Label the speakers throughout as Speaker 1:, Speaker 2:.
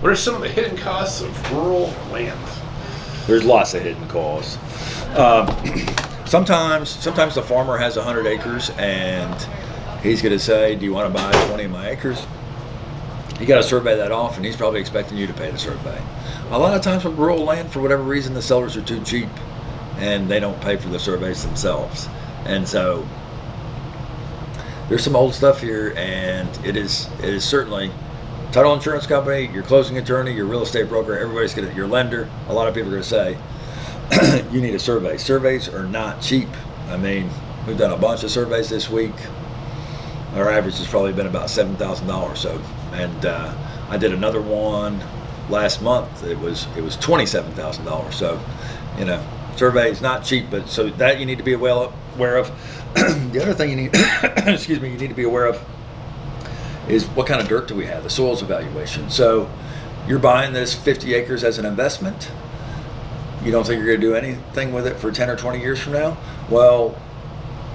Speaker 1: What are some of the hidden costs of rural land?
Speaker 2: There's lots of hidden costs. Sometimes the farmer has 100 acres and he's going to say, do you want to buy 20 of my acres? You got to survey that off, and he's probably expecting you to pay the survey. A lot of times with rural land, for whatever reason, the sellers are too cheap and they don't pay for the surveys themselves. And so there's some old stuff here, and it is certainly title insurance company, your closing attorney, your real estate broker, everybody's going to, your lender, a lot of people are going to say, you need a survey. Surveys are not cheap. I mean, we've done a bunch of surveys this week. Our average has probably been about $7,000. So, and I did another one last month. It was $27,000. So, you know, survey is not cheap, but so that you need to be aware of. The other thing you need, excuse me, you need to be aware of is what kind of dirt do we have, the soils evaluation. So you're buying this 50 acres as an investment. You don't think you're going to do anything with it for 10 or 20 years from now? Well,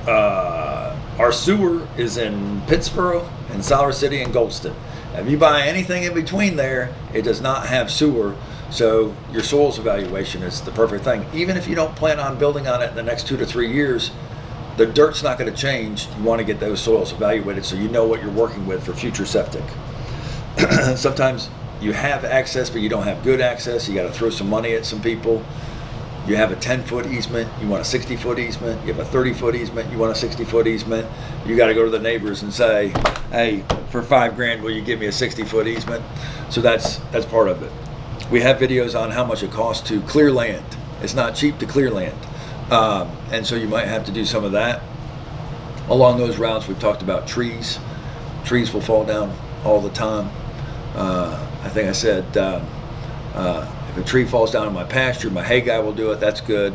Speaker 2: our sewer is in Pittsburgh and Siler City and Goldston. If you buy anything in between there, it does not have sewer. So your soils evaluation is the perfect thing. Even if you don't plan on building on it in the next 2 to 3 years, the dirt's not going to change. You want to get those soils evaluated so you know what you're working with for future septic. Sometimes you have access, but you don't have good access. You got to throw some money at some people. You have a 10-foot easement, you want a 60-foot easement. You have a 30-foot easement, you want a 60-foot easement. You got to go to the neighbors and say, hey, for $5,000, will you give me a 60-foot easement? So that's part of it. We have videos on how much it costs to clear land. It's not cheap to clear land. And so you might have to do some of that. Along those routes, we've talked about trees. Trees will fall down all the time. I think I said, if a tree falls down in my pasture, my hay guy will do it, that's good.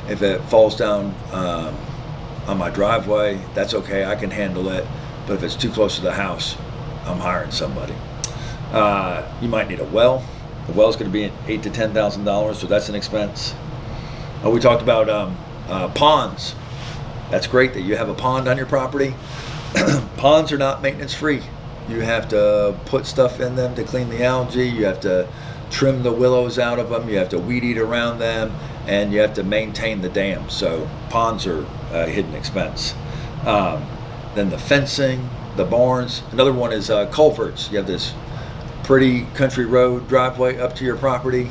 Speaker 2: If it falls down on my driveway, that's okay, I can handle it. But if it's too close to the house, I'm hiring somebody. You might need a well. The well's going to be $8,000 to $10,000, so that's an expense. We talked about ponds. That's great that you have a pond on your property. Ponds are not maintenance free. You have to put stuff in them to clean the algae. You have to trim the willows out of them. You have to weed eat around them, and you have to maintain the dam. So ponds are a hidden expense. Then the fencing, the barns. Another one is culverts. You have this pretty country road driveway up to your property.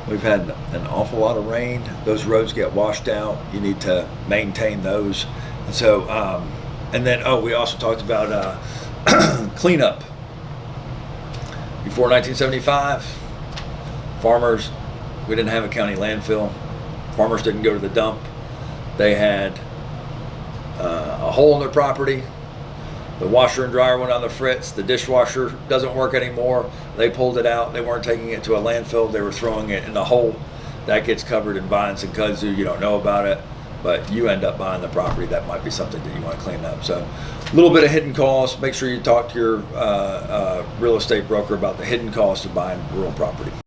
Speaker 2: We've had an awful lot of rain. Those roads get washed out. You need to maintain those. And so, and then, we also talked about cleanup. Before 1975, farmers, we didn't have a county landfill. Farmers didn't go to the dump. They had a hole in their property. The washer and dryer went on the fritz. The dishwasher doesn't work anymore. They pulled it out. They weren't taking it to a landfill. They were throwing it in a hole. That gets covered in vines and kudzu. You don't know about it, but you end up buying the property. That might be something that you want to clean up. So a little bit of hidden costs. Make sure you talk to your real estate broker about the hidden costs of buying rural property.